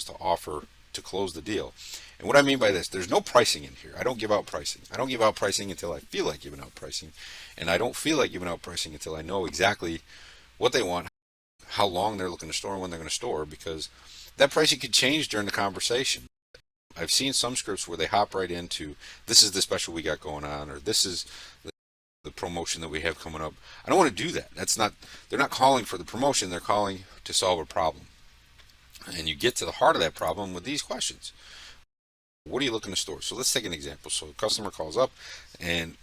to offer to close the deal. And what I mean by this, there's no pricing in here. I don't give out pricing. I don't give out pricing until I feel like giving out pricing. And I don't feel like giving out pricing until I know exactly what they want, how long they're looking to store, and when they're going to store, because that pricing could change during the conversation. I've seen some scripts where they hop right into, this is the special we got going on, or this is the promotion that we have coming up. I don't want to do that. They're not calling for the promotion, they're calling to solve a problem. And you get to the heart of that problem with these questions. What are you looking to store? So let's take an example. So a customer calls up, and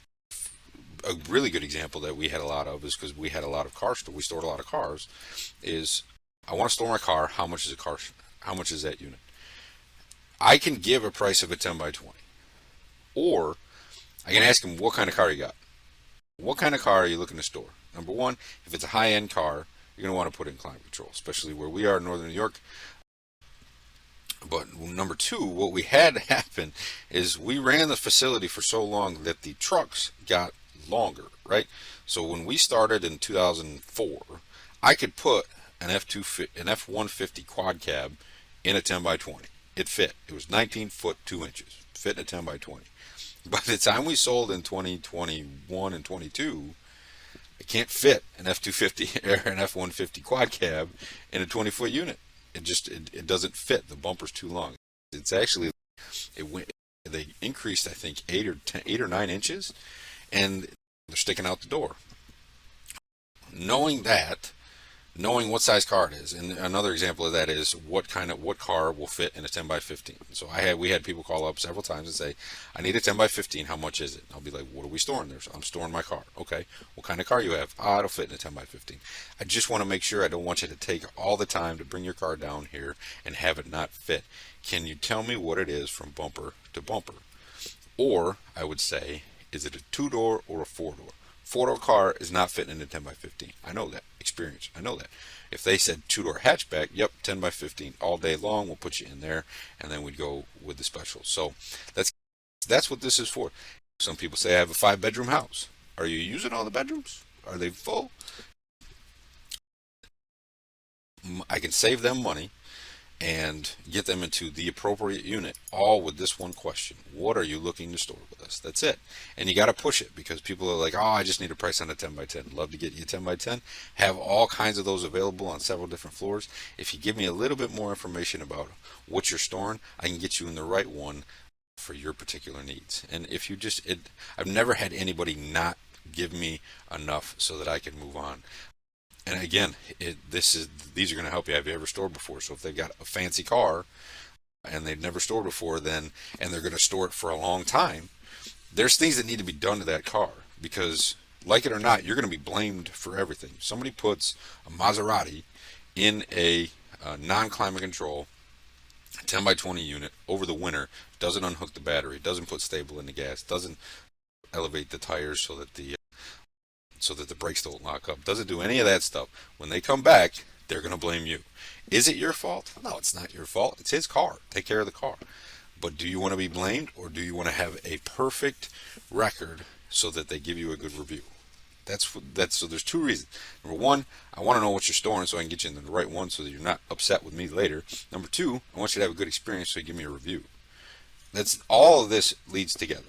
a really good example that we had a lot of is because we had a lot of cars, we stored a lot of cars, is I want to store my car. How much is a car? How much is that unit? I can give a price of a 10 by 20. Or I can ask them, what kind of car you got? What kind of car are you looking to store? Number one, if it's a high-end car, you're going to want to put in climate control, especially where we are in northern New York. But number two, what we had happen is we ran the facility for so long that the trucks got longer, right? So when we started in 2004, I could put an F-150 quad cab in a 10 by 20. It fit. It was 19 foot 2 inches. Fit in a 10 by 20. By the time we sold in 2021 and 22, I can't fit an F-250 or an F-150 quad cab in a 20-foot unit. It doesn't fit. The bumper's too long. It's actually they increased, I think, 8 or 9 inches, and they're sticking out the door. Knowing what size car it is, and another example of that is what car will fit in a 10 by 15. So we had people call up several times and say, I need a 10 by 15. How much is it? And I'll be like, what are we storing there? So I'm storing my car. Okay, what kind of car you have? It'll fit in a 10 by 15. I just want to make sure. I don't want you to take all the time to bring your car down here and have it not fit. Can you tell me what it is from bumper to bumper? Or I would say, is it a 2-door or a 4-door? 4-door car is not fitting in a 10 by 15. I know that. Experience. I know that. If they said 2-door hatchback, yep, 10 by 15 all day long, we'll put you in there, and then we'd go with the specials. So that's what this is for. Some people say I have a 5-bedroom house. Are you using all the bedrooms? Are they full? I can save them money and get them into the appropriate unit, all with this one question. What are you looking to store with us? That's it. And you got to push it, because people are like, I just need a price on a 10 by 10. Love to get you a 10 by 10. Have all kinds of those available on several different floors. If you give me a little bit more information about what you're storing, I can get you in the right one for your particular needs. And if you I've never had anybody not give me enough so that I can move on. And again, these are going to help you. Have you ever stored before? So if they've got a fancy car and they've never stored before, and they're going to store it for a long time, there's things that need to be done to that car, because, like it or not, you're going to be blamed for everything. Somebody puts a Maserati in a non-climate control 10 by 20 unit over the winter, doesn't unhook the battery, doesn't put stable in the gas, doesn't elevate the tires so that the brakes don't lock up, doesn't do any of that stuff. When they come back, they're going to blame you. Is it your fault? No, it's not your fault. It's his car. Take care of the car. But do you want to be blamed, or do you want to have a perfect record so that they give you a good review? So there's two reasons. Number one, I want to know what you're storing so I can get you in the right one so that you're not upset with me later. Number two, I want you to have a good experience so you give me a review. That's all of this leads together.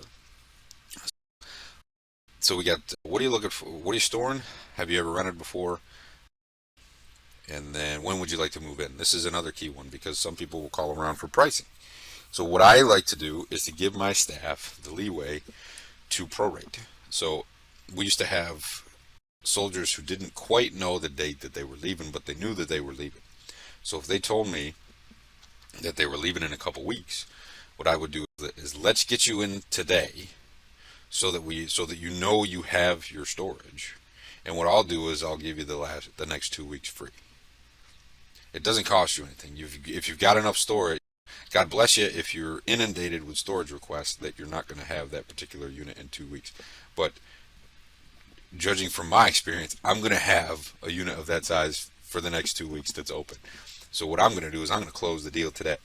So we got, what are you looking for? What are you storing? Have you ever rented before? And then when would you like to move in? This is another key one, because some people will call around for pricing. So what I like to do is to give my staff the leeway to prorate. So we used to have soldiers who didn't quite know the date that they were leaving, but they knew that they were leaving. So if they told me that they were leaving in a couple weeks, what I would do is let's get you in today, so that you know you have your storage. And what I'll do is I'll give you the next 2 weeks free. It doesn't cost you anything. If you've got enough storage, God bless you if you're inundated with storage requests that you're not going to have that particular unit in 2 weeks. But judging from my experience, I'm going to have a unit of that size for the next 2 weeks that's open. So what I'm going to do is I'm going to close the deal today.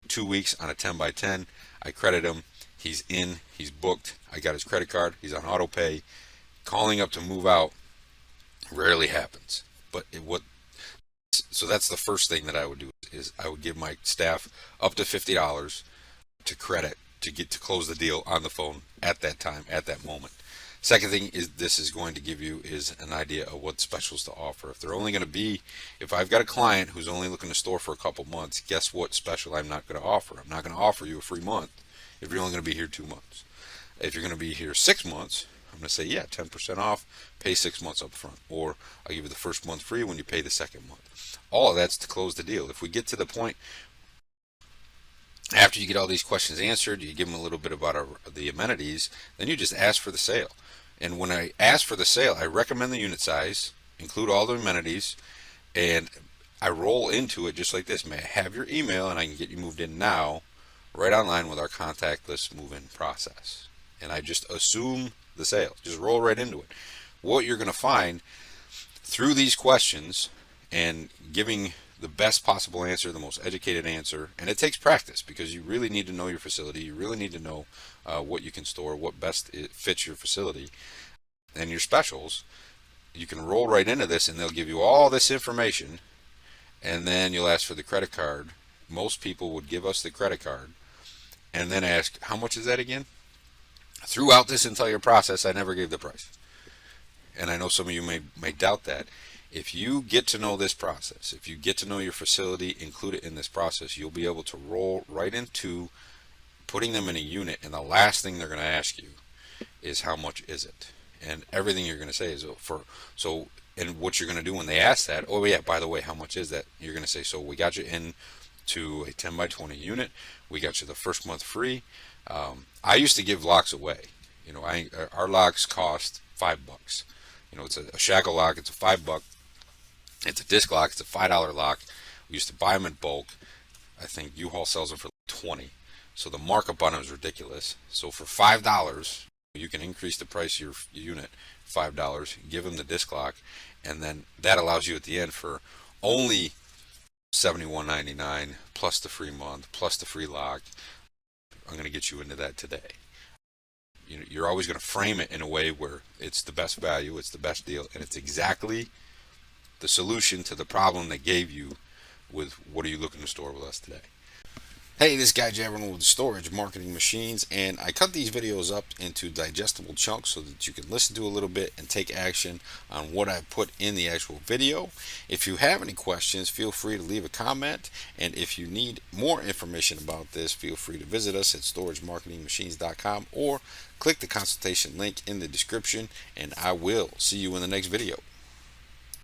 2 weeks on a 10 by 10. I credit him. He's in. He's booked. I got his credit card. He's on auto pay. Calling up to move out rarely happens. But So that's the first thing that I would do is I would give my staff up to $50 to credit to get to close the deal on the phone at that time, at that moment. Second thing is this is going to give you is an idea of what specials to offer. If they're only going to be, if I've got a client who's only looking to store for a couple months, guess what special I'm not going to offer? I'm not going to offer you a free month if you're only going to be here 2 months. If you're going to be here 6 months, I'm going to say, yeah, 10% off, pay 6 months up front. Or I'll give you the first month free when you pay the second month. All of that's to close the deal. If we get to the point after you get all these questions answered, you give them a little bit about the amenities, then you just ask for the sale. And when I ask for the sale, I recommend the unit size, include all the amenities, and I roll into it just like this. May I have your email and I can get you moved in now, right online with our contactless move-in process. And I just assume the sale, just roll right into it. What you're going to find through these questions and giving the best possible answer, the most educated answer, and it takes practice because you really need to know your facility. You really need to know what you can store, what best fits your facility, and your specials. You can roll right into this, and they'll give you all this information, and then you'll ask for the credit card. Most people would give us the credit card, and then ask, how much is that again? Throughout this entire process, I never gave the price. And I know some of you may doubt that. If you get to know this process, if you get to know your facility, include it in this process, you'll be able to roll right into putting them in a unit, and the last thing they're going to ask you is how much is it? And everything you're going to say is and what you're going to do when they ask that, oh yeah, by the way, how much is that? You're going to say, so we got you in to a 10 by 20 unit. We got you the first month free. I used to give locks away. Our locks cost $5. It's a shackle lock. It's a $5. It's a disc lock. It's a $5 lock. We used to buy them in bulk. I think U-Haul sells them for like 20. So the markup on them is ridiculous. So for $5, you can increase the price of your unit $5. Give them the disc lock, and then that allows you at the end for only $71.99 plus the free month plus the free lock. I'm going to get you into that today. You're always going to frame it in a way where it's the best value, it's the best deal, and it's exactly the solution to the problem they gave you with what are you looking to store with us today. Hey, this guy jabbering with storage marketing machines, and I cut these videos up into digestible chunks so that you can listen to a little bit and take action on what I put in the actual video. If you have any questions, feel free to leave a comment, and if you need more information about this, feel free to visit us at storagemarketingmachines.com or click the consultation link in the description, and I will see you in the next video.